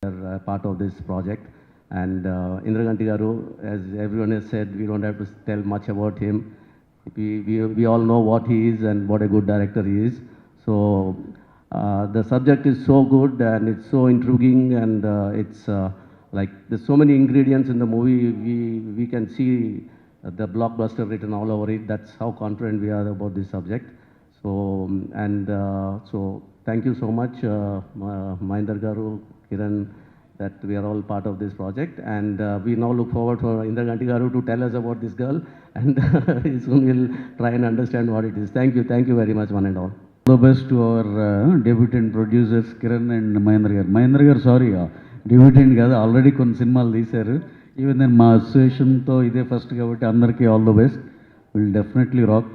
are part of this project. And Indraganti Garu, as everyone has said, we don't have to tell much about him. We all know what he is and what a good director he is. So the subject is so good and it's so intriguing, and it's like there's so many ingredients in the movie. We can see the blockbuster written all over it. That's how confident we are about this subject. So so thank you so much, Mahinder Garu, Kiran, that we are all part of this project, and we now look forward for Indraganti Garu to tell us about this girl, and soon we'll try and understand what it is. Thank you very much, one and all. All the best to our debutant producers Kiran and Mahinder Garu. Mahinder Garu, sorry, debutant కాదు, already కొన్ని సినిమాలు తీశారు. Even నేను మా అసోసియేషన్తో ఇదే first కాబట్టి అందరికీ all the best. Will definitely rock.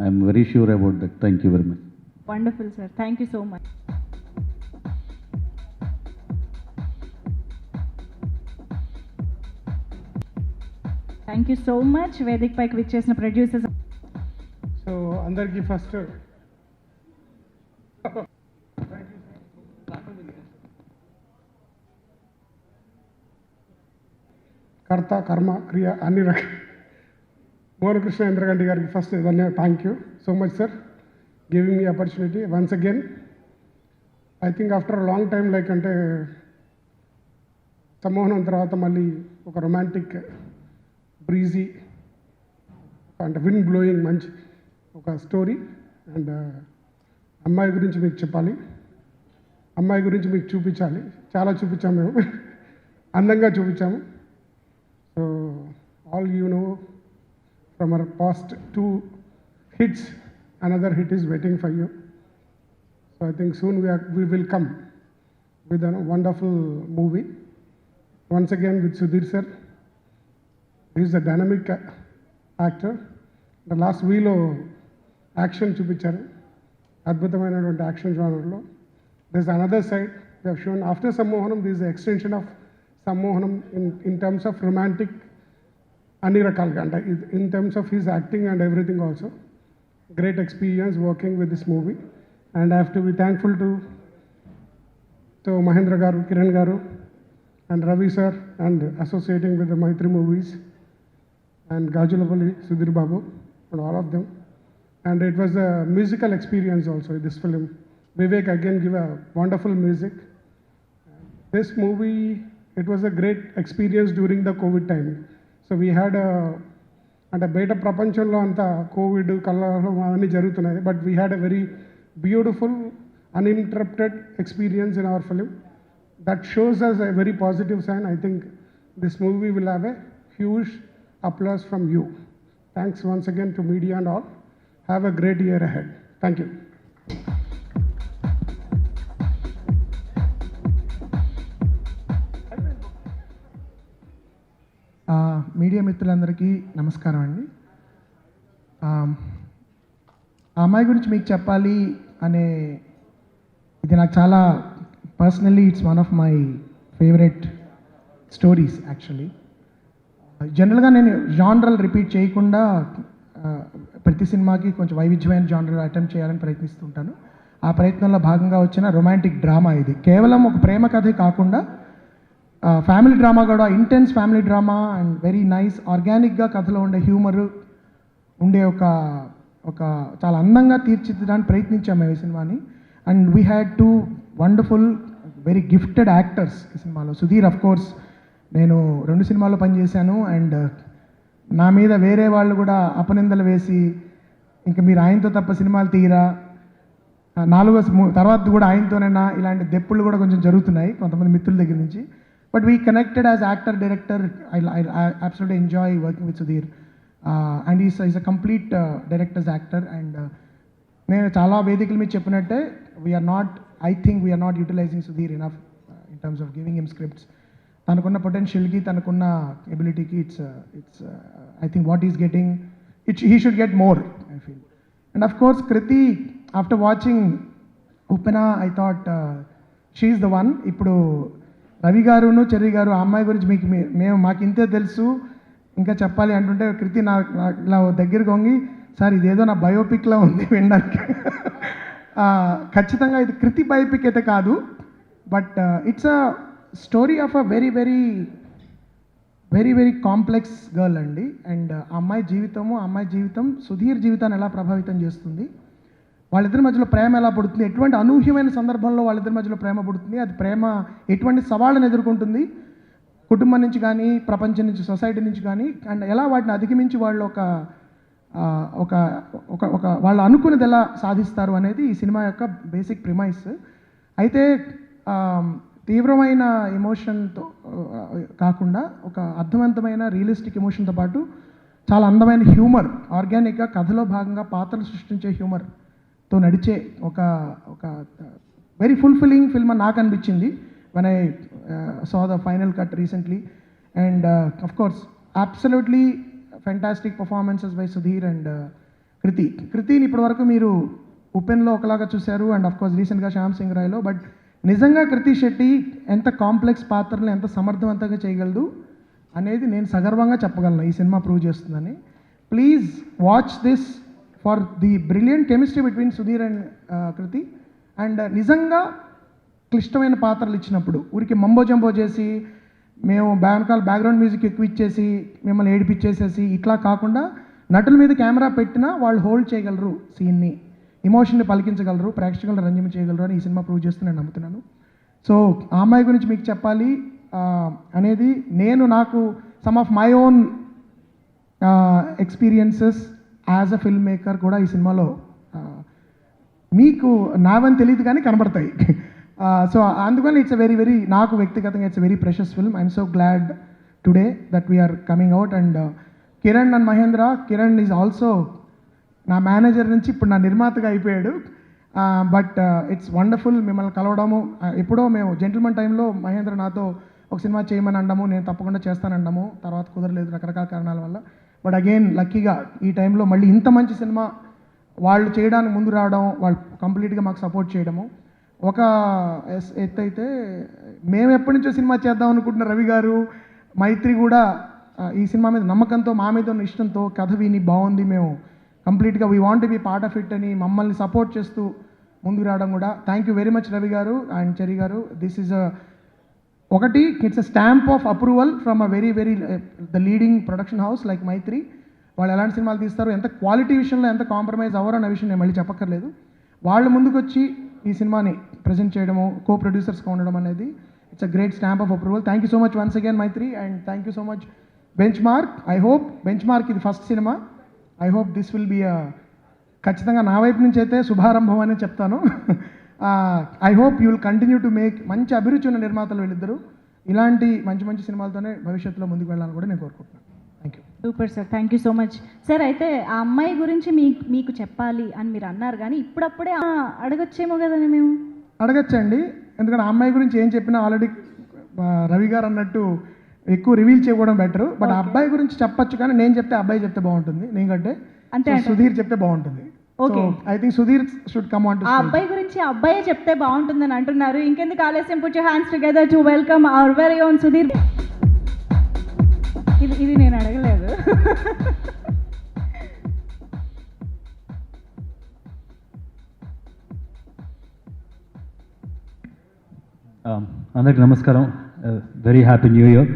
I'm very sure about that. Thank you very much. Wonderful sir, thank you so much. Thank you so much వేదిక పైకి విచ్చేసిన ప్రొడ్యూసర్స్. సో అందరికీ ఫస్ట్ కర్త కర్మ క్రియ అన్ని రకాల మోహనకృష్ణ ఇంద్రగంటి గారికి first thank you so much sir, giving me opportunity once again. I think after long time, like అంటే సమ్మోహనం తర్వాత మళ్ళీ ఒక రొమాంటిక్ బ్రీజీ అంటే విండ్ బ్లోయింగ్ మంచి ఒక స్టోరీ. అండ్ అమ్మాయి గురించి మీకు చెప్పాలి, అమ్మాయి గురించి మీకు చూపించాలి. చాలా చూపించాము మేము, అందంగా చూపించాము. So all you know from our past 2 hits, another hit is waiting for you. So I think soon we will come with a wonderful movie. Once again with Sudhir sir. He is a dynamic actor. The last వీలో action చూపించారు, అద్భుతమైనటువంటి action జానర్లో. This another side we have shown after Sammohanam. This is extension of Sammohanam in terms of romantic, అన్ని రకాలుగా అంటే in terms of his acting and everything also. Great experience working with this movie, and I have to be thankful to Mahendra garu, Kiran గారు, and Ravi sir, and associating with the Maitri Movies, and Gajulapalli, Sudhir Babu, and all of them. And it was a musical experience also in this film. Vivek again give a wonderful music. This movie, it was a great experience during the COVID time. So we had అంటే బయట ప్రపంచంలో అంతా Covid కలహం అవన్నీ జరుగుతున్నాయి, but we had a very beautiful uninterrupted experience in our film. That shows us a very positive sign. I think this movie will have a huge applause from you. Thanks once again to media and all. Have a great year ahead. Thank you. Media మిత్రులందరికీ నమస్కారం అండి. ఆ అమ్మాయి గురించి మీకు చెప్పాలి అనే ఇది నాకు చాలా personally it's one of my favourite stories actually. జనరల్గా నేను జానరల్ రిపీట్ చేయకుండా ప్రతి సినిమాకి కొంచెం వైవిధ్యమైన జానరల్ అటెంప్ట్ చేయాలని ప్రయత్నిస్తుంటాను. ఆ ప్రయత్నంలో భాగంగా వచ్చిన రొమాంటిక్ డ్రామా ఇది. కేవలం ఒక ప్రేమ కథే కాకుండా ఫ్యామిలీ డ్రామా కూడా, intense family drama and very nice ఆర్గానిక్గా కథలో ఉండే హ్యూమర్ ఉండే ఒక చాలా అందంగా తీర్చిదిద్దడానికి ప్రయత్నించాము ఈ సినిమాని. And we had 2 wonderful very gifted actors ఈ సినిమాలో. సుధీర్ అఫ్ కోర్స్ నేను 2 సినిమాల్లో పనిచేశాను, అండ్ నా మీద వేరే వాళ్ళు కూడా అపనిందలు వేసి ఇంకా మీరు ఆయనతో తప్ప సినిమాలు తీయరా, 4వ తర్వాత కూడా ఆయనతోనైనా ఇలాంటి దెప్పులు కూడా కొంచెం జరుగుతున్నాయి కొంతమంది మిత్రుల దగ్గర నుంచి. But we connected as actor director. I absolutely enjoy working with Sudhir, and he's a complete director's actor. And నేను చాలా వేదికల మీద చెప్పినట్టే I think we are not utilizing Sudhir enough in terms of giving him scripts. తనకున్న పొటెన్షియల్కి, తనకున్న ఎబిలిటీకి it's I think what he's getting, he should get more, I feel. And of course Kriti, after watching Upena, I thought she's the one. ఇప్పుడు Ravi గారును cherry గారు ఆ అమ్మాయి గురించి మాకు ఇంతే తెలుసు ఇంకా చెప్పాలి అంటుంటే కృతి ఇలా దగ్గరికి వంగి, సార్ ఇదేదో నా బయోపిక్లా ఉంది వినడానికి. ఖచ్చితంగా ఇది కృతి బయోపిక్ అయితే కాదు, but it's story of a very very very very complex girl అండి. అండ్ ఆ అమ్మాయి జీవితం సుధీర్ జీవితాన్ని ఎలా ప్రభావితం చేస్తుంది, వాళ్ళిద్దరి మధ్యలో ప్రేమ ఎలా పుడుతుంది, ఎటువంటి అనూహ్యమైన సందర్భంలో వాళ్ళిద్దరి మధ్యలో ప్రేమ పుడుతుంది, అది ప్రేమ ఎటువంటి సవాళ్ళను ఎదుర్కొంటుంది కుటుంబం నుంచి కానీ, ప్రపంచం నుంచి, సొసైటీ నుంచి కానీ, అండ్ ఎలా వాటిని అధిగమించి వాళ్ళు ఒక ఒక ఒక ఒక వాళ్ళు అనుకున్నది ఎలా సాధిస్తారు అనేది ఈ సినిమా యొక్క బేసిక్ ప్రిమైస్. అయితే తీవ్రమైన ఎమోషన్తో కాకుండా ఒక అర్థవంతమైన రియలిస్టిక్ ఎమోషన్తో పాటు చాలా అందమైన హ్యూమర్, ఆర్గానిక్గా కథలో భాగంగా పాత్రలు సృష్టించే హ్యూమర్తో నడిచే ఒక ఒక వెరీ ఫుల్ఫిల్లింగ్ ఫిల్మ్ అని నాకు అనిపించింది when I saw the final cut recently. And of course, absolutely fantastic performances by Sudhir and Kriti. Kritiని ఇప్పటివరకు మీరు ఉపెన్లో ఒకలాగా చూశారు, అండ్ ఆఫ్ కోర్స్ రీసెంట్గా శ్యామ్ సింగ్ రాయ్లో. బట్ నిజంగా కృతి శెట్టి ఎంత కాంప్లెక్స్ పాత్రలు ఎంత సమర్థవంతంగా చేయగలదు అనేది నేను సగర్వంగా చెప్పగలను, ఈ సినిమా ప్రూవ్ చేస్తుందని. Please watch this for the brilliant chemistry between Sudheer and Kriti. And నిజంగా క్లిష్టమైన పాత్రలు ఇచ్చినప్పుడు ఊరికి మంబో జంబో చేసి మేము బ్యాక్గ్రౌండ్ మ్యూజిక్ ఎక్కువ ఇచ్చేసి మిమ్మల్ని ఏడిపించేసేసి ఇట్లా కాకుండా నటుల మీద కెమెరా పెట్టినా వాళ్ళు హోల్డ్ చేయగలరు, సీన్ని ఎమోషన్ని పలికించగలరు, ప్రేక్షకులను రంజిమ చేయగలరు అని ఈ సినిమా ప్రూవ్ చేస్తూ నేను నమ్ముతున్నాను. సో ఆ అమ్మాయి గురించి మీకు చెప్పాలి అనేది నాకు some of my own experiences as a film maker కూడా ఈ సినిమాలో మీకు నావని తెలియదు కానీ కనబడతాయి. సో అందుకని ఇట్స్ వెరీ వెరీ నాకు వ్యక్తిగతంగా it's very precious film. I'm so glad today that we're coming out. And Kiran and Mahendra, Kiran is also నా మేనేజర్ నుంచి ఇప్పుడు నా నిర్మాతగా అయిపోయాడు. బట్ ఇట్స్ వండర్ఫుల్ మిమ్మల్ని కలవడము. ఎప్పుడో మేము జెంటిల్మెన్ టైంలో మహేంద్ర నాతో ఒక సినిమా చేయమని అనడము, నేను తప్పకుండా చేస్తానన్నాము, తర్వాత కుదరలేదు రకరకాల కారణాల వల్ల. బట్ అగైన్ లక్కీగా ఈ టైంలో మళ్ళీ ఇంత మంచి సినిమా వాళ్ళు చేయడానికి ముందు రావడం, వాళ్ళు కంప్లీట్గా మాకు సపోర్ట్ చేయడము ఒక ఎత్తు అయితే, మేము ఎప్పటి నుంచో సినిమా చేద్దాం అనుకుంటున్న రవి గారు, మైత్రి కూడా ఈ సినిమా మీద నమ్మకంతో, మా మీద ఉన్న ఇష్టంతో కథ విని బాగుంది, మేము కంప్లీట్గా we want be part of it అని మమ్మల్ని సపోర్ట్ చేస్తూ ముందుకు రావడం కూడా. Thank you very much Ravi garu and Cherry garu. This is ఒకటి, it's a stamp of approval from a very very the leading production house like Mythri. వాళ్ళు ఎలాంటి సినిమాలు తీస్తారు, ఎంత క్వాలిటీ విషయంలో ఎంత కాంప్రమైజ్ అవ్వరు అన్న విషయం నేను మళ్ళీ చెప్పక్కర్లేదు. వాళ్ళు ముందుకు వచ్చి ఈ సినిమాని ప్రజెంట్ చేయడము, కో ప్రొడ్యూసర్స్గా ఉండడం అనేది it's a great stamp of approval. Thank you so much once again Mythri, and thank you so much benchmark. I hope bench mark ఇది ఫస్ట్ సినిమా, I hope this will be ఖచ్చితంగా నా వైపు నుంచి అయితే శుభారంభం అని చెప్తాను. I hope you will continue to make, మంచి అభిరుచి ఉన్న నిర్మాతలు వీళ్ళిద్దరూ ఇలాంటి మంచి మంచి సినిమాలతోనే భవిష్యత్తులో ముందుకు వెళ్ళాలని కూడా నేను కోరుకుంటున్నాను. Thank you. Super sir, thank you so much sir. అయితే ఆ అమ్మాయి గురించి మీకు చెప్పాలి అని మీరు అన్నారు, కానీ ఇప్పుడప్పుడే అడగచ్చేమో కదండి మేము? అడగచ్చండి, ఎందుకంటే ఆ అమ్మాయి గురించి ఏం చెప్పినా ఆల్రెడీ రవి గారు అన్నట్టు ఎక్కువ రివీల్ చేయడం బెటర్. బట్ ఆ అబ్బాయి గురించి చెప్పచ్చు, కానీ నేను చెప్తే అబ్బాయి చెప్తే బాగుంటుంది, నేనంటే అంతే సుధీర్ చెప్తే బాగుంటుంది. Okay, I think Sudheer should come on to ఆ అబ్బాయి గురించి అబ్బాయే చెప్తే బాగుంటుందని అంటున్నారు. ఇంకెందుకు ఆలస్యం, put your hands together to welcome our very own Sudheer. ఇది నేను అడగలేదు. అందరికి నమస్కారం, very happy new year.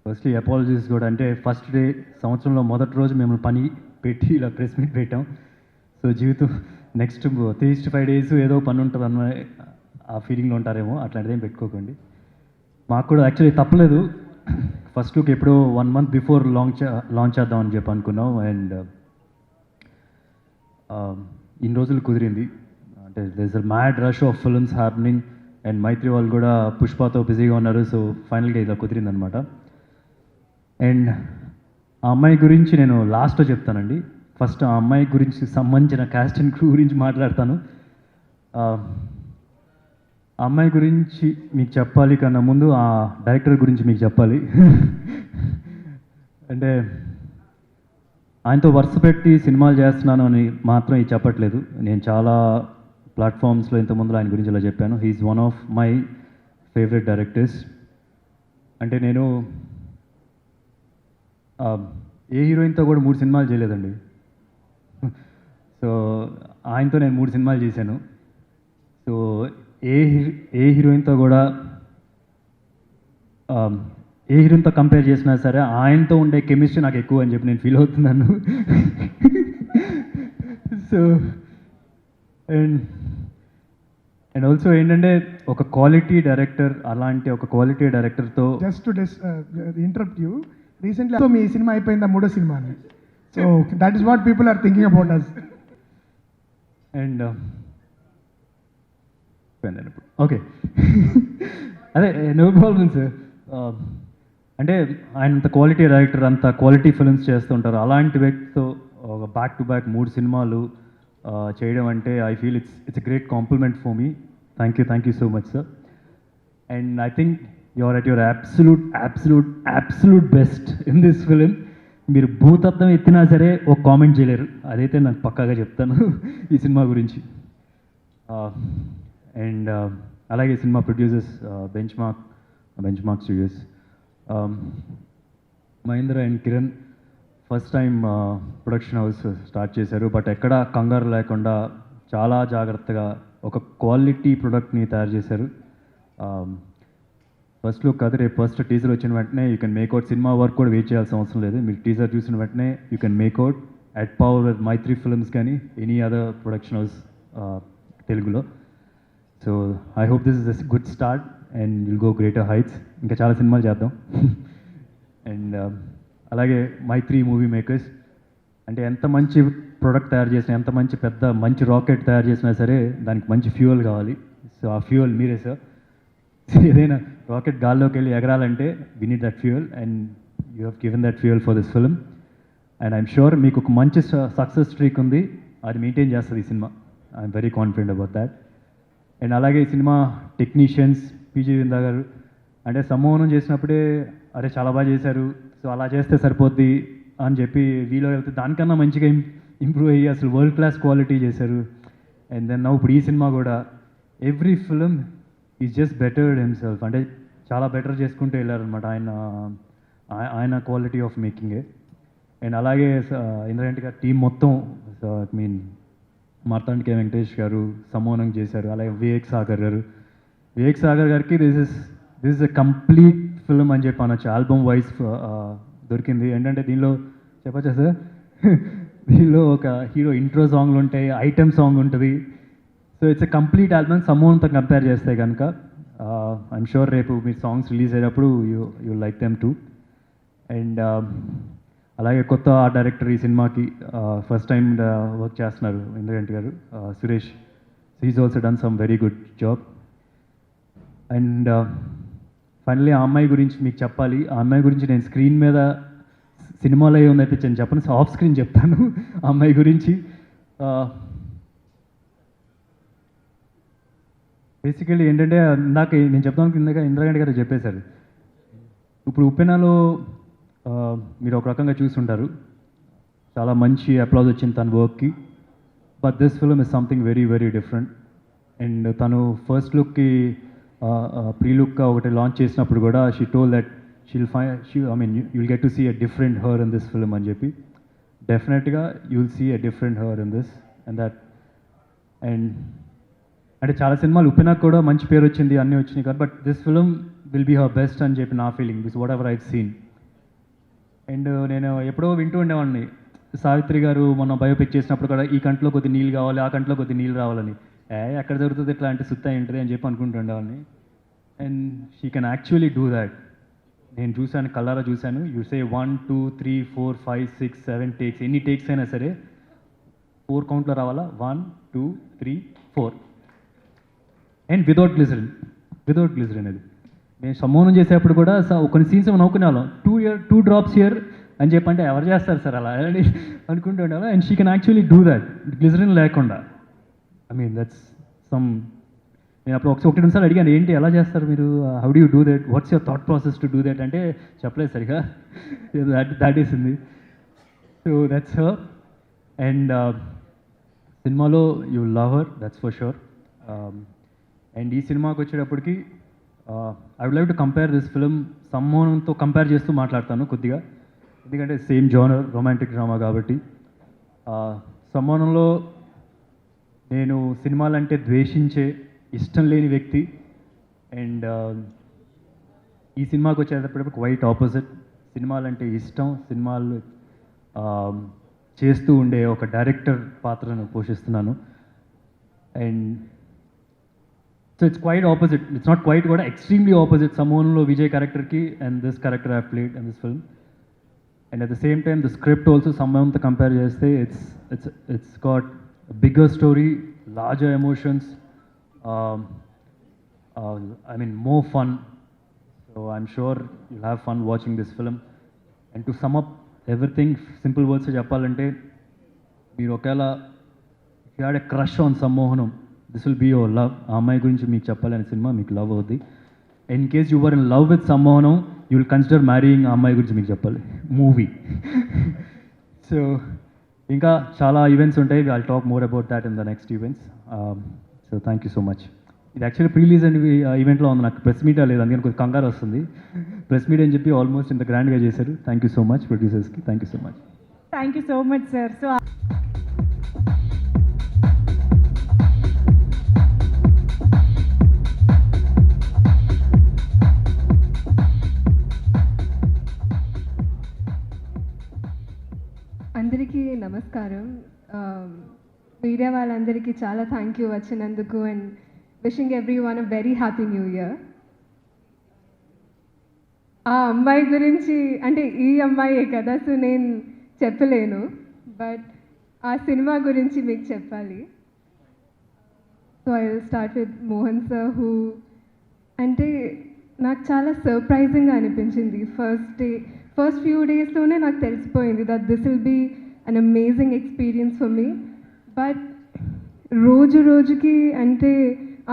Firstly apologies కూడా, అంటే ఫస్ట్ డే సంవత్సరంలో మొదటి రోజు మేము పని పెట్టి ఇలా ప్రెస్ మీట్ పెట్టాం. సో జీవితం నెక్స్ట్ 3-5 days ఏదో పని ఉంటుంది అన్న ఆ ఫీలింగ్లో ఉంటారేమో, అట్లాంటిది ఏం పెట్టుకోకండి. మాకు కూడా యాక్చువల్లీ తప్పలేదు, ఫస్ట్ లుక్ ఎప్పుడో 1 month బిఫోర్ లాంచ్ చేద్దామని చెప్పి అనుకున్నాం. అండ్ ఇన్ని రోజులు కుదిరింది, అంటే there's a mad rush of films happening, and Mythri వాళ్ళు కూడా పుష్పతో బిజీగా ఉన్నారు. సో ఫైనల్గా ఇలా కుదిరిందనమాట. అండ్ ఆ అమ్మాయి గురించి నేను లాస్ట్లో చెప్తానండి. ఫస్ట్ ఆ అమ్మాయి గురించి సంబంధించిన క్యాస్ట్ అండ్ క్రూ గురించి మాట్లాడతాను. ఆ అమ్మాయి గురించి మీకు చెప్పాలి కన్నా ముందు ఆ డైరెక్టర్ గురించి మీకు చెప్పాలి. అంటే ఆయనతో వరుస పెట్టి సినిమాలు చేస్తున్నాను అని మాత్రం ఇది చెప్పట్లేదు. నేను చాలా ప్లాట్ఫామ్స్లో ఇంతకుముందు ఆయన గురించి ఇలా చెప్పాను. He's one of my favourite directors. అంటే నేను ఏ హీరోయిన్తో కూడా 3 సినిమాలు చేయలేదండి. సో ఆయనతో నేను 3 సినిమాలు చేశాను. సో ఏ హీరోయిన్తో కూడా ఏ హీరోయిన్తో కంపేర్ చేసినా సరే ఆయనతో ఉండే కెమిస్ట్రీ నాకు ఎక్కువ అని చెప్పి నేను ఫీల్ అవుతున్నాను. సో అండ్ ఆల్సో ఏంటంటే ఒక క్వాలిటీ డైరెక్టర్, అలాంటి ఒక క్వాలిటీ డైరెక్టర్తో just to interrupt you, recently మీ సినిమా అయిపోయిందా, 3వ సినిమా అని. So that is what people are thinking about us. And okay, అదే నో ప్రాబ్లం సార్. అంటే ఆయన అంత క్వాలిటీ డైరెక్టర్, అంత క్వాలిటీ ఫిల్మ్స్ చేస్తుంటారు. అలాంటి వ్యక్తితో ఒక బ్యాక్ టు బ్యాక్ 3 సినిమాలు చేయడం అంటే I feel it's a great compliment for me. Thank you so much sir. And I think you are at your absolute best in this film. మీరు భూతత్వం ఎత్తినా సరే ఒక కామెంట్ చేయలేరు, అదైతే నాకు పక్కాగా చెప్తాను ఈ సినిమా గురించి. అండ్ అలాగే cinema producers Benchmark Studios, Mahendra and Kiran first time production house start చేశారు. బట్ ఎక్కడ కంగారు లేకుండా చాలా జాగ్రత్తగా ఒక క్వాలిటీ ప్రొడక్ట్ని తయారు చేశారు. ఫస్ట్ లుక్ కాదు, రేపు ఫస్ట్ టీజర్ వచ్చిన వెంటనే you can make out. Cinema work కూడా వెయిట్ చేయాల్సిన అవసరం లేదు. మీరు టీజర్ చూసిన వెంటనే you can make out at power Mythri films కానీ ఎనీ అదర్ ప్రొడక్షన్ హౌస్ తెలుగులో. So I hope this is a good start and will go greater heights. ఇంకా చాలా సినిమాలు చేద్దాం. అండ్ అలాగే మైత్రి మూవీ మేకర్స్, అంటే ఎంత మంచి ప్రోడక్ట్ తయారు చేసినా, ఎంత మంచి రాకెట్ తయారు చేసినా సరే దానికి మంచి ఫ్యూయల్ కావాలి. సో ఆ ఫ్యూయల్ మీరే సార్. ఏదైనా రాకెట్ గాల్లోకి వెళ్ళి ఎగరాలంటే we need that fuel and you have given that fuel for this film. And I'm sure మీకు ఒక మంచి సక్సెస్ స్ట్రీక్ ఉంది, అది మెయింటైన్ చేస్తుంది ఈ cinema. I'm very confident about that. And అలాగే ఈ సినిమా టెక్నీషియన్స్ పీజీ విందా గారు, అంటే సంమోహనం చేసినప్పుడే అరే చాలా బాగా చేశారు, సో అలా చేస్తే సరిపోద్ది అని చెప్పి వీలో వెళ్తే దానికన్నా మంచిగా ఇంప్రూవ్ అయ్యి అసలు వరల్డ్ క్లాస్ క్వాలిటీ చేశారు. అండ్ దెన్ ఇప్పుడు ఈ సినిమా కూడా every film is just బెటర్డ్ himself, అంటే చాలా బెటర్ చేసుకుంటూ వెళ్ళారనమాట ఆయన క్వాలిటీ ఆఫ్ మేకింగే. అండ్ అలాగే ఇంద్రగంటి గారి టీం మొత్తం, ఐ మీన్ మార్తాండ్ కే వెంకటేష్ గారు సమ్మోనం చేశారు. అలాగే వివేక్ సాగర్ గారికి this is a complete film అని చెప్పి అనొచ్చు. ఆల్బమ్ వైజ్ దొరికింది. ఏంటంటే దీనిలో చెప్పచ్చా సార్, దీనిలో ఒక హీరో ఇంట్రో సాంగ్లు ఉంటాయి, ఐటమ్ సాంగ్ ఉంటుంది. So it's a complete album. సమ్మోనంతో కంపేర్ చేస్తే కనుక ఐఎమ్ షూర్ రేపు మీరు సాంగ్స్ రిలీజ్ అయ్యేటప్పుడు you like them too. And అలాగే కొత్త ఆర్ట్ డైరెక్టర్ ఈ సినిమాకి ఫస్ట్ టైం వర్క్ చేస్తున్నారు ఇంద్రగంటి గారు, Suresh. He's also done some very good job. And finally ఆ అమ్మాయి గురించి మీకు చెప్పాలి. ఆ అమ్మాయి గురించి నేను స్క్రీన్ మీద సినిమాలో ఏముందైతే నేను చెప్పను, ఆఫ్ స్క్రీన్ చెప్తాను ఆ అమ్మాయి గురించి. బేసికలీ ఏంటంటే నేను చెప్తాను ఇంద్రగంటి గారు చెప్పేశారు. ఇప్పుడు ఉప్పెనలో మీరు ఒక రకంగా చూస్తుంటారు, చాలా మంచి అప్లాజ్ వచ్చింది తన వర్క్కి. But this film is something very very different. And తను ఫస్ట్ లుక్కి ప్రీ లుక్గా ఒకటి లాంచ్ చేసినప్పుడు కూడా she told that you'll get to see a different her in this film అని చెప్పి. డెఫినెట్గా you'll see a different her in this and that. And అంటే చాలా సినిమాలు ఉప్పెనకు కూడా మంచి పేరు వచ్చింది, అన్నీ వచ్చినాయి కదా, but this film will be her best అని చెప్పి నా feeling, this whatever I've seen. And నేను ఎప్పుడో వింటూ ఉండేవాడిని, సావిత్రి గారు మొన్న బయోపిక్ చేసినప్పుడు కూడా ఈ కంట్లో కొద్ది నీళ్ళు కావాలి, ఆ కంట్లో కొద్ది నీళ్ళు రావాలని. ఎక్కడ దొరుకుతుంది ఇట్లా అంటే సుత్తా ఏంటిది అని చెప్పి అనుకుంటుండేవాడిని. And she can actually do that. నేను చూశాను, కల్లారా చూశాను. యూ సే 1 2 3 4 5 6 7 టేక్స్, ఎన్ని టేక్స్ అయినా సరే 4 కౌంట్లో రావాలా, 1 2 3 4 అండ్ వితౌట్ గ్లిజరిన్. అది నేను సమ్మోనం చేసేటప్పుడు కూడా కొన్ని సీన్స్ నవ్వుకునే వాళ్ళం, 2 డ్రాప్స్ హియర్ అని చెప్పంటే ఎవరు చేస్తారు సార్ అలా అని అనుకుంటూ ఉండేవాళ్ళం. And she can actually do that glycerin లేకుండా. I mean that's some. నేను అప్పుడు 1-2 నిమిషాలు అడిగాను, ఏంటి ఎలా చేస్తారు మీరు, how do you do that, what's your thought process to do that అంటే చెప్పలేదు సరిగా. దాట్ ఈస్ ఉంది. So that's her. అండ్ సినిమాలో you love her, that's for sure. And ఈ సినిమాకి వచ్చేటప్పటికి I would like to compare this film సమ్మోనంతో compare చేస్తూ మాట్లాడతాను కొద్దిగా, ఎందుకంటే సేమ్ జోనర్ రొమాంటిక్ డ్రామా కాబట్టి. సమ్మోనంలో నేను సినిమాలంటే ద్వేషించే ఇష్టం లేని వ్యక్తి. అండ్ ఈ సినిమాకి వచ్చేటప్పటికి క్వైట్ ఆపోజిట్. సినిమాలంటే ఇష్టం, సినిమాలు చేస్తూ ఉండే ఒక డైరెక్టర్ పాత్రను పోషిస్తున్నాను. And so it's quite opposite, it's not quite కూడా, ఎక్స్ట్రీమ్లీ ఆపోజిట్ సమూహంలో విజయ్ క్యారెక్టర్కి and this character I played in this film. And at the same time the script also సమూహంతో కంపేర్ చేస్తే it's got bigger story, larger emotions, I mean more fun. So I'm sure you'll have fun watching this film. And to sum up everything, simple words చెప్పాలంటే, మీరు ఒకవేళ if you had a crush on Sammohanam, this will be your love. ఆ అమ్మాయి గురించి మీకు చెప్పాలని cinema మీకు love అవుద్ది. In case you were in love with Sammohanam, you will consider marrying ఆ అమ్మాయి గురించి మీకు చెప్పాలి మూవీ. సో ఇంకా చాలా ఈవెంట్స్ ఉంటాయి. I'll talk more about that in the next events. So thank you so much. ఇది యాక్చువల్లీ ప్రీలీజ్ అండ్ ఈవెంట్లో ఉంది, నాకు ప్రెస్ మీట్ లేదు, అందుకని కొంచెం కంగారు వస్తుంది. ప్రెస్ మీట్ అని చెప్పి ఆల్మోస్ట్ ఇంత గ్రాండ్గా చేశారు. థ్యాంక్ యూ సో మచ్ ప్రొడ్యూసర్స్కి, thank you so much. Thank you so much sir. So అందరికీ నమస్కారం. మీడియా వాళ్ళందరికీ చాలా థ్యాంక్ యూ వచ్చినందుకు, and wishing everyone a very happy new year. ఆ అమ్మాయి గురించి అంటే ఈ అమ్మాయే కదా, సో నేను చెప్పలేను, బట్ ఆ సినిమా గురించి మీకు చెప్పాలి. So I will start with Mohan sir, who అంటే నాకు చాలా సర్ప్రైజింగ్గా అనిపించింది. ఫస్ట్ ఫ్యూ డేస్లోనే నాకు తెలిసిపోయింది that this will be an amazing experience for me. But రోజు రోజుకి అంటే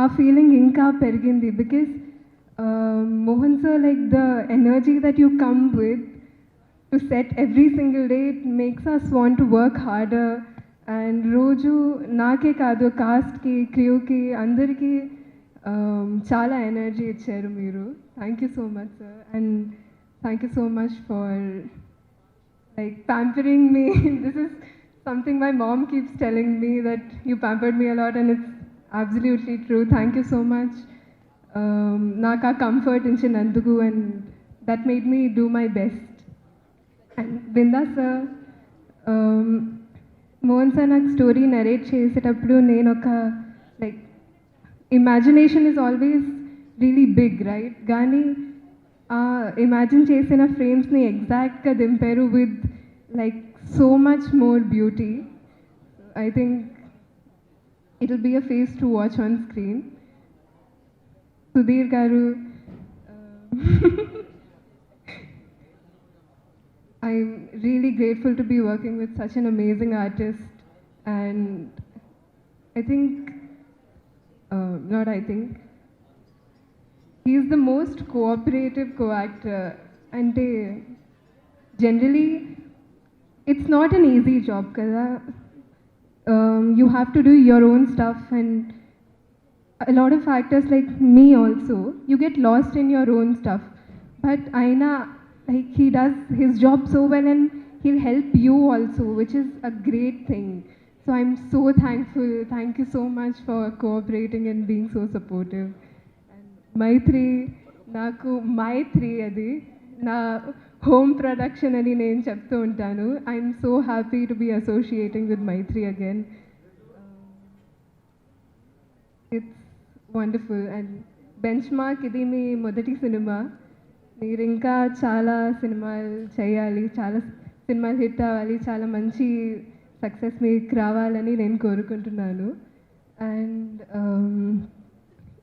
ఆ ఫీలింగ్ ఇంకా పెరిగింది, because Mohan sir, like the energy that you come with to set every single day, it makes us want to work harder. And రోజు నాకే కాదు, కాస్ట్కి, క్రూకి, అందరికీ చాలా ఎనర్జీ ఇచ్చారు మీరు. Thank you so much sir, and thank you so much for like pampering me. This is something my mom keeps telling me, that you pampered me a lot, and it's absolutely true. Thank you so much. Naka comfort inchinandugu, and that made me do my best. And Binda sir, Mohan sir నాకు story narrate చేసేటప్పుడు నేను ఒక like imagination is always really big right, కానీ imagine చేసిన ఫ్రేమ్స్ని ఎగ్జాక్ట్గా దింపారు with like so much more beauty. I think it will be a feast to watch on screen. Sudheer garu, I'm really grateful to be working with such an amazing artist, and I think, he is the most cooperative co-actor. And generally, it's not an easy job, kada. You have to do your own stuff, and a lot of actors like me also, you get lost in your own stuff. But Aina, like, he does his job so well, and he'll help you also, which is a great thing. So I'm so thankful. Thank you so much for cooperating and being so supportive. మైత్రి, నాకు మైత్రి అది నా home production అని నేను చెప్తూ ఉంటాను. I'm so happy to be associating with Mythri again. It's wonderful. And bench mark, ఇది మీ మొదటి సినిమా. మీరు ఇంకా చాలా సినిమాలు చేయాలి, చాలా సినిమాలు హిట్ అవ్వాలి, చాలా మంచి సక్సెస్ మీకు రావాలని నేను కోరుకుంటున్నాను. అండ్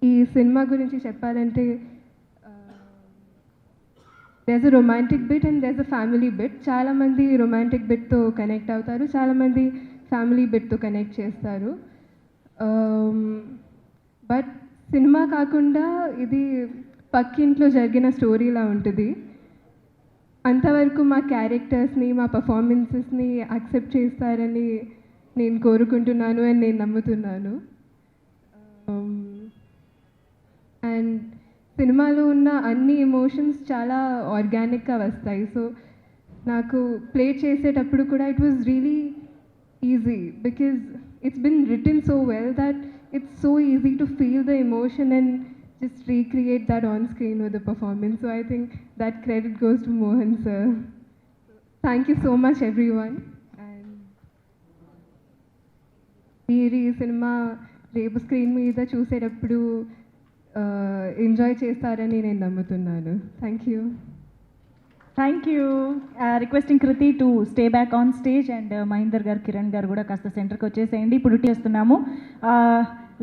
ఈ సినిమా గురించి చెప్పాలంటే, there's a romantic bit and there's a family bit. చాలామంది రొమాంటిక్ బిట్తో కనెక్ట్ అవుతారు, చాలామంది ఫ్యామిలీ బిట్తో కనెక్ట్ చేస్తారు. బట్ సినిమా కాకుండా ఇది పక్కింట్లో జరిగిన స్టోరీలా ఉంటుంది. అంతవరకు మా క్యారెక్టర్స్ని, మా పర్ఫార్మెన్సెస్ని యాక్సెప్ట్ చేస్తారని నేను కోరుకుంటున్నాను, అండ్ నేను నమ్ముతున్నాను. అండ్ సినిమాలో ఉన్న అన్ని ఎమోషన్స్ చాలా ఆర్గానిక్గా వస్తాయి. సో నాకు ప్లే చేసేటప్పుడు కూడా it was really easy, because it's been written so well that it's so easy to feel the emotion and just recreate that on screen with the performance. So I think that credit goes to Mohan sir. Thank you so much everyone. And మీరు ఈ cinema రేపు screen మీద చూసేటప్పుడు enjoy చేస్తారని నేను నమ్ముతున్నాను. Thank you. Thank you. Requesting Kriti to stay back on stage and Mahender గారు, కిరణ్ గారు కూడా కాస్త సెంటర్కి వచ్చేసేయండి. ఇప్పుడు చేస్తున్నాము.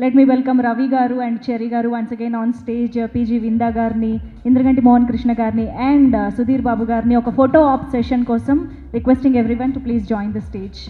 Let me welcome Ravi garu and Cherry garu once again on stage, PG Vinda గారిని, ఇంద్రగంటి మోహన్ కృష్ణ గారిని అండ్ సుధీర్ బాబు గారిని ఒక ఫోటో ఆప్ సెషన్ కోసం requesting everyone to please join the stage.